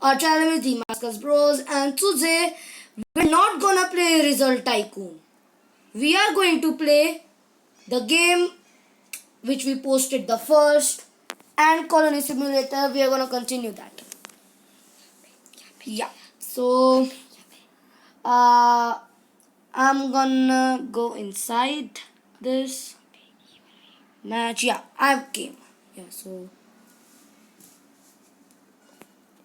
Our channel is Demascus Bros, and today we're not gonna play Result Tycoon. We are going to play the game which we posted the first, and Colony Simulator. We are gonna continue that. Yeah. So I'm gonna go inside this match. Yeah, I've came. Yeah. So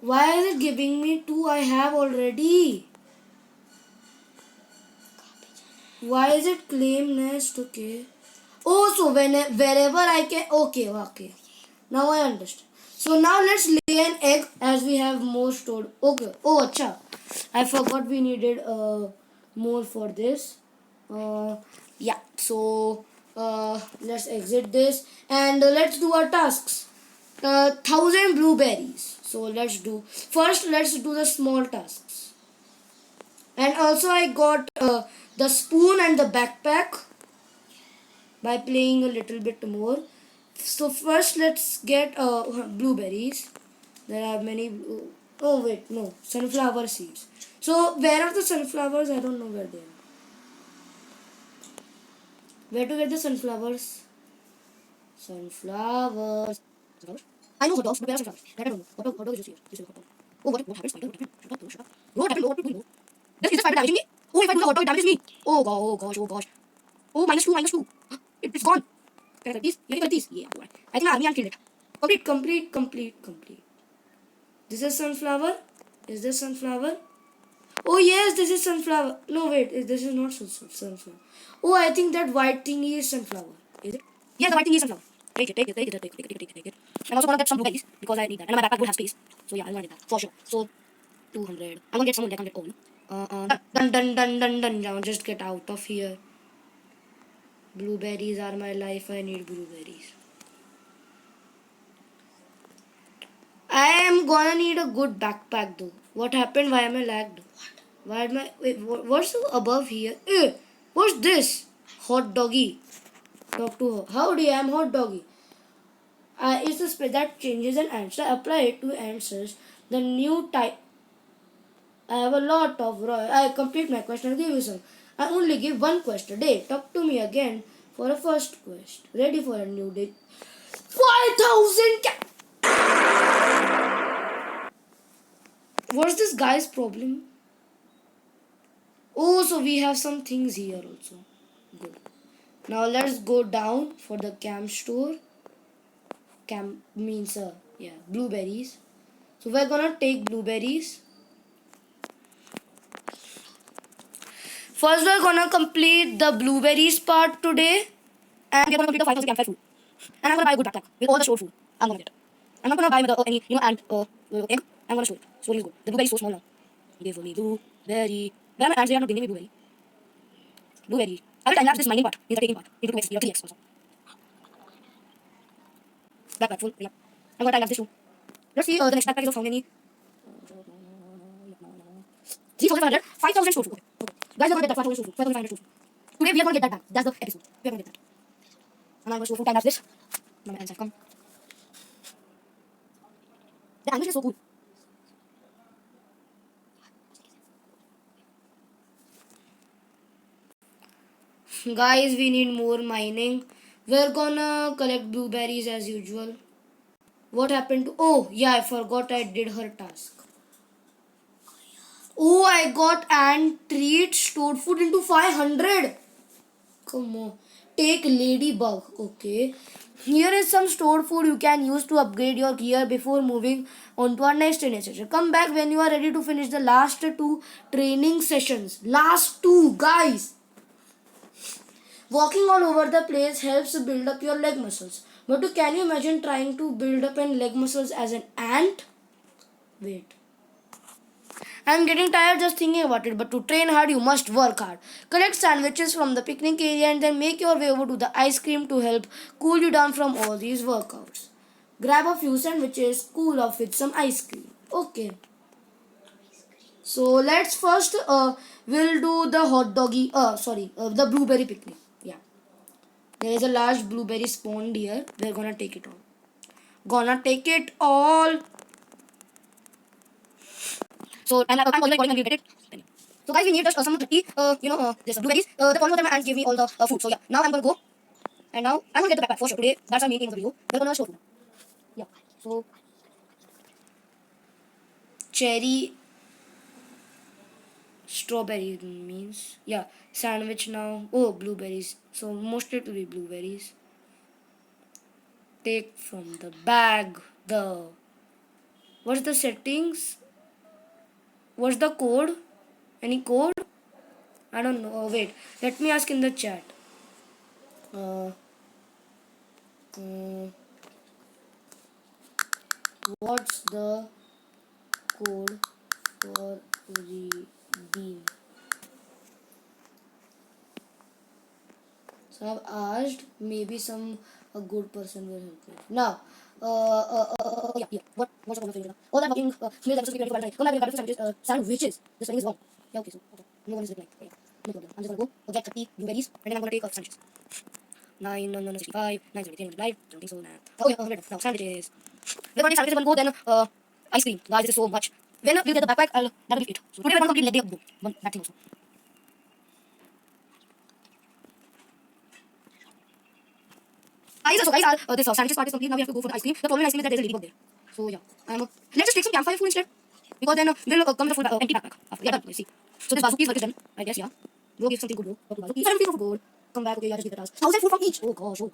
why is it giving me two? I have already. Why is it claim nest? Okay. Oh, so wherever I can. Okay, okay. Now I understand. So now let's lay an egg as we have more stored. Okay. Oh, acha. I forgot we needed more for this. Yeah. So let's exit this and let's do our tasks. 1,000 blueberries. So let's do first. Let's do the small tasks. And also I got the spoon and the backpack by playing a little bit more. So first let's get blueberries. There are many. Oh wait, no, sunflower seeds. So where are the sunflowers? I don't know where they are. Where to get the sunflowers? Sunflowers. I know hot dogs, but where are sunflowers? I don't know. Hot dog is just here. This is a hot dog. Oh, what happened? Spider? What happened? Shut up, shut up. What happened? What happened? Is the spider damaging me? Oh, if I do the hot dog, it damages me. Oh god, oh gosh, oh gosh. Oh, -2, -2. It's gone. Can I take these? Can I take these? Yeah, alright. I think army and killed it. Complete. This is sunflower. Is this sunflower? Oh yes, this is sunflower. No wait, this is not sunflower. Oh, I think that white thingy is sunflower. Is it? Yeah, the white thingy is sunflower. Take it. I'm also gonna get some blueberries because I need that. And my backpack would have space. So yeah, I'm gonna get that for sure. So 200. I'm gonna get some only. I can't get all. Done. Now just get out of here. Blueberries are my life. I need blueberries. I am gonna need a good backpack though. What happened? Why am I lagged? Why am I? Wait, what's above here? What's this? Hot doggy. Talk to her. Howdy, I'm hot doggy. It's a spell that changes an answer. Apply it to answers. The new type. I have a lot of royal. I complete my question. I'll give you some. I only give one quest a day. Talk to me again for a first quest. Ready for a new day. 5,000. What's this guy's problem? Oh, so we have some things here also. Good. Now let's go down for the camp store. Camp means blueberries. So we're gonna take blueberries. First we're gonna complete the blueberries part today. And we're gonna complete the 5,000 campfire food. And I'm gonna buy a good backpack with all the stored food. I'm gonna get. I'm not gonna buy any and egg. I'm gonna store it. Storing is good. The blueberry is so small now. Give me blueberry. Where are my ants? They are not giving me blueberry. Blueberry. I will time lapse this mining part. In the taking part. It took 3x also. Backpack full. Yep. I'm gonna time lapse this too. Let's see the next backpack is of how many. 3,500. 5,000 stored food. Okay. Guys, we're gonna get that 5,000 stored food. 5,500 stored food. Today we are gonna get that back. That's the episode. We are gonna get that. And I'm gonna store food time lapse this. Now my ants have come. The animation is so cool. Guys, we need more mining. We're gonna collect blueberries as usual. What happened to... Oh, yeah, I forgot I did her task. Oh, I got ant treat stored food into 500. Come on. Take ladybug. Okay. Here is some stored food you can use to upgrade your gear before moving on to our next training session. Come back when you are ready to finish the last 2 training sessions. Last 2, guys. Walking all over the place helps build up your leg muscles. But can you imagine trying to build up an leg muscles as an ant? Wait. I'm getting tired just thinking about it, but to train hard, you must work hard. Collect sandwiches from the picnic area and then make your way over to the ice cream to help cool you down from all these workouts. Grab a few sandwiches, cool off with some ice cream. Okay. So let's first, we'll do the hot doggy, the blueberry picnic. Yeah. There is a large blueberry spawned here. We're gonna take it all. So I'm recording and we'll get it. So guys, we need just some 30, this blueberries. The one more time and give me all the food. So yeah, now I'm gonna go and now I'm gonna get the backpack for sure. Today, that's our main aim of the video. We're gonna store food. Yeah. So cherry strawberry means yeah sandwich now. Oh, blueberries. So mostly to be blueberries. Take from the bag the what's the settings? What's the code? Any code? I don't know. Wait, let me ask in the chat. Uh, uh, what's the code for redeem? So I've asked. Maybe some a good person will help me. Now, yeah. What's the code for redeem? Oh, that fucking smears episode 24 right. Come back with sandwiches. Sandwiches. The spelling is wrong. Yeah, okay. So okay. No one is replying. Okay. No problem. I'm just gonna go get 30 blueberries and then I'm gonna take sandwiches. 9, no, 65, 9, 73, 9, don't think so, nah. Oh, yeah, 100. Now, sandwiches. We're gonna take sandwiches, one go, then, ice cream. Guys, this is so much. When we'll get the backpack, that'll be it. So, today we're gonna complete leg day of boom. That thing also. Guys, so guys, this sandwiches part is complete. Now we have to go for the ice cream. The problem with ice cream is that there's a ladybug there. So, yeah. Let's just take some campfire food instead. Because then, we'll come with a full empty backpack. After, yeah, done. Let's see. So, this Bazuki's work is done, I guess, yeah. Go give something good, bro. Go to Bazuki. 70 for gold. Come back, okay, yeah, just give the task. 1,000 food from each. Oh gosh, so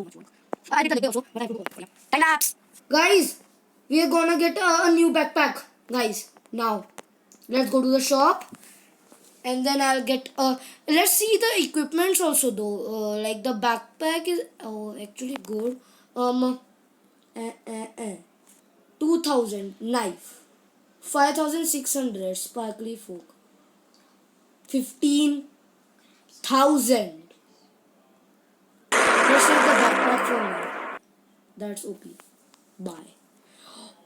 much work. I did the leg day also, but I have to go. Yeah. Time lapse. Guys, we are gonna get a new backpack. Guys, now let's go to the shop and then I'll get let's see the equipments also though. Like the backpack is actually good. 2,000 knife, 5,600 sparkly folk, 15,000. Let's take the backpack from me. That's OP. Bye.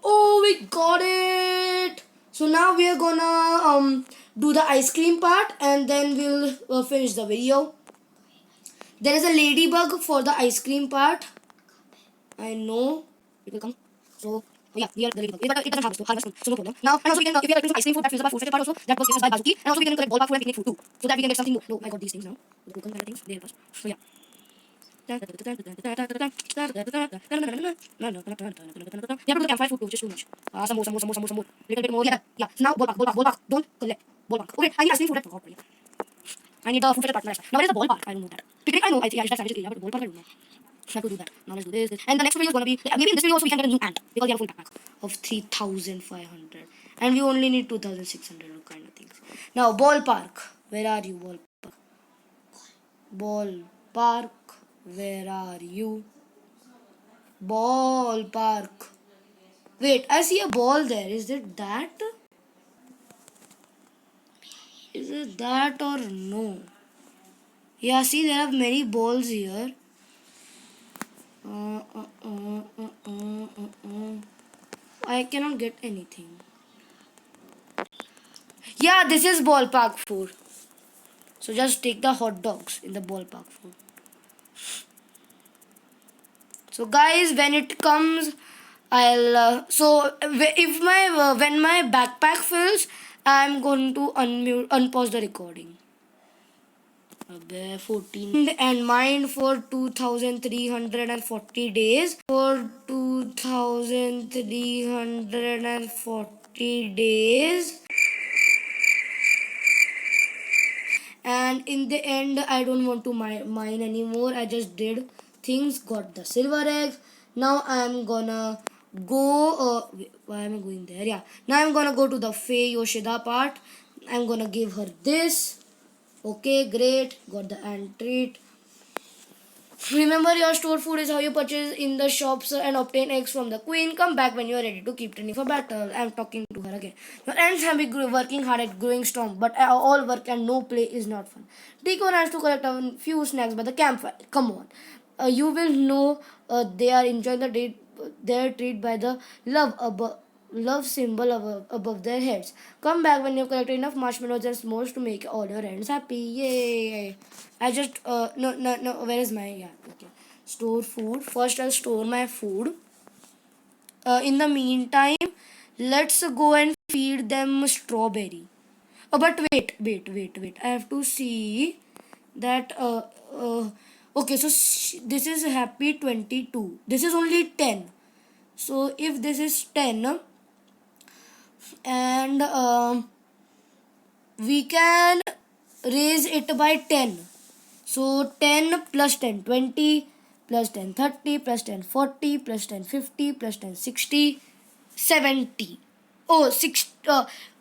Oh, we got it. So now we are gonna do the ice cream part and then we'll finish the video. There is a ladybug for the ice cream part. I know it will come. So yeah, here the ladybug. But it doesn't harvest, so no problem. Now and also we can if we are collecting some ice cream food that fills up our food sector part also that was given by Bazuki, and also we can collect ballpark food and picnic food too, so that we can get something more. No, I got these things now. The token kind of things. They help us. So yeah. You have to do the campfire food too, which is too much. Some more. Little bit more. Yeah. So now ballpark. Don't collect ballpark. Okay, I need ice cream food. I forgot. I need the food part. Now what is the ballpark? I don't know that. Picnic, I know. I just sandwiches area, but ballpark, I don't know. I have to do that. Now let's do this. And the next video is gonna be maybe in this video also we can get a new ant because we have a full backpack of 3,500 and we only need 2,600 kind of things. Now ballpark. Where are you, ballpark? Where are you? Ballpark. Wait, I see a ball there. Is it that? Is it that or no? Yeah, see, there are many balls here. I cannot get anything. Yeah, this is ballpark food. So just take the hot dogs in the ballpark food. So guys, when it comes, I'll if my when my backpack fills, I'm going to unpause the recording. 14 and mine for 2,340 days. For 2,340 days. And in the end, I don't want to mine anymore. I just did things, got the silver eggs. Now I'm gonna go. Why am I going there? Yeah. Now I'm gonna go to the Faye Yoshida part. I'm gonna give her this. Okay, great. Got the ant treat. Remember, your stored food is how you purchase in the shops and obtain eggs from the queen. Come back when you are ready to keep training for battle. I'm talking to her again. Your ants have been working hard at growing strong, but all work and no play is not fun. Deacon has to collect a few snacks by the campfire. Come on. You will know they are enjoying their treat by the love symbol above their heads. Come back when you've collected enough marshmallows and s'mores to make all your ends happy. Yay! I just no. Where is my okay? Store food. First, I'll store my food. In the meantime, let's go and feed them strawberry. But wait. I have to see that. Okay, so this is happy 22. This is only 10. So if this is 10, and we can raise it by 10. So 10 plus 10, 20 plus 10, 30 plus 10, 40 plus 10, 50 plus 10, 60, 70. Oh,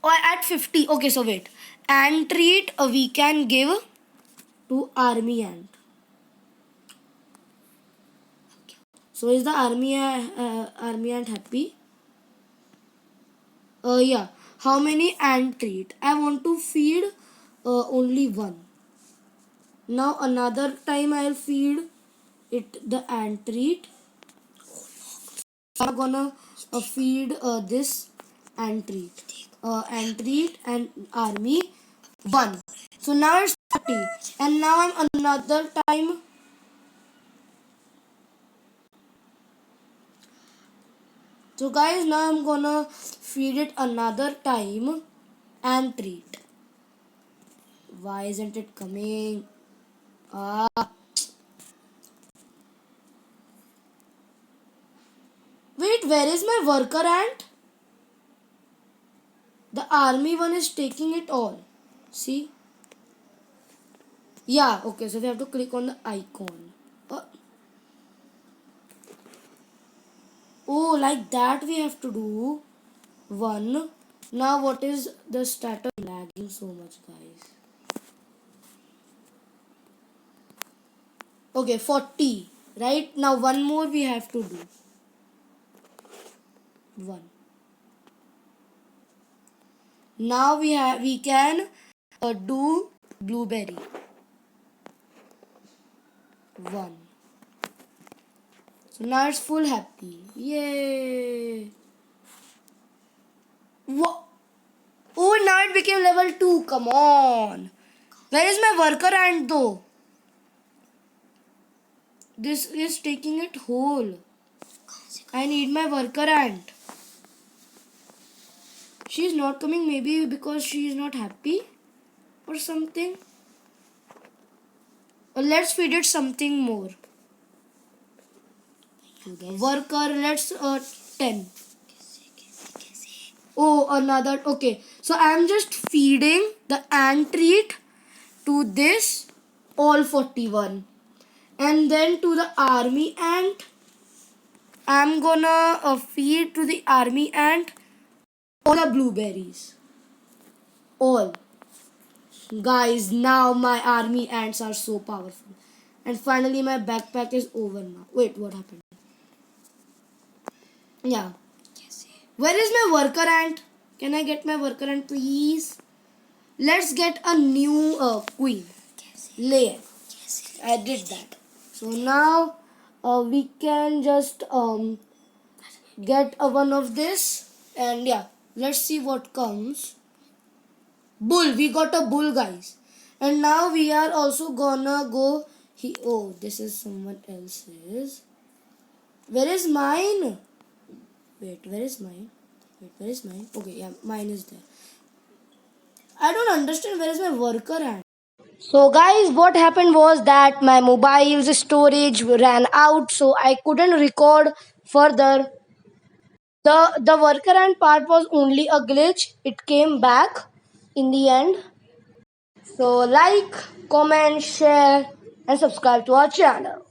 or at 50. Okay, so wait. Ant treat we can give to army ant. So is the army ant happy? Yeah. How many ant treat? I want to feed only one. Now another time I'll feed it the ant treat. I'm gonna feed this ant treat and army one. So now it's 30, and now I'm another time. So guys, now I'm gonna feed it another time and treat. Why isn't it coming? Wait, where is my worker ant? The army one is taking it all. See? Yeah, okay, so we have to click on the icon. Oh, like that we have to do. One. Now what is the status? Lagging so much, guys. Okay, 40. Right? Now one more we have to do. One. Now we can do blueberry. One. So now it's full happy. Yay! What? Oh, now it became level 2. Come on. Where is my worker ant though? This is taking it whole. I need my worker ant. She's not coming, maybe because she is not happy or something. Let's feed it something more. To the worker, let's 10. Oh, another. Okay, so I'm just feeding the ant treat to this all 41, and then to the army ant I'm gonna feed to the army ant all the blueberries. All. Guys, now my army ants are so powerful. And finally my backpack is over now. Wait, what happened? Yeah. Where is my worker ant? Can I get my worker ant, please? Let's get a new queen. Layer. I did that. So now we can just get one of this, and yeah, let's see what comes. Bull. We got a bull, guys. And now we are also gonna go. Oh, this is someone else's. Where is mine? Wait, where is mine? Okay, yeah, mine is there. I don't understand where is my worker ant. So guys, what happened was that my mobile's storage ran out, so I couldn't record further. The worker ant part was only a glitch. It came back in the end. So like, comment, share and subscribe to our channel.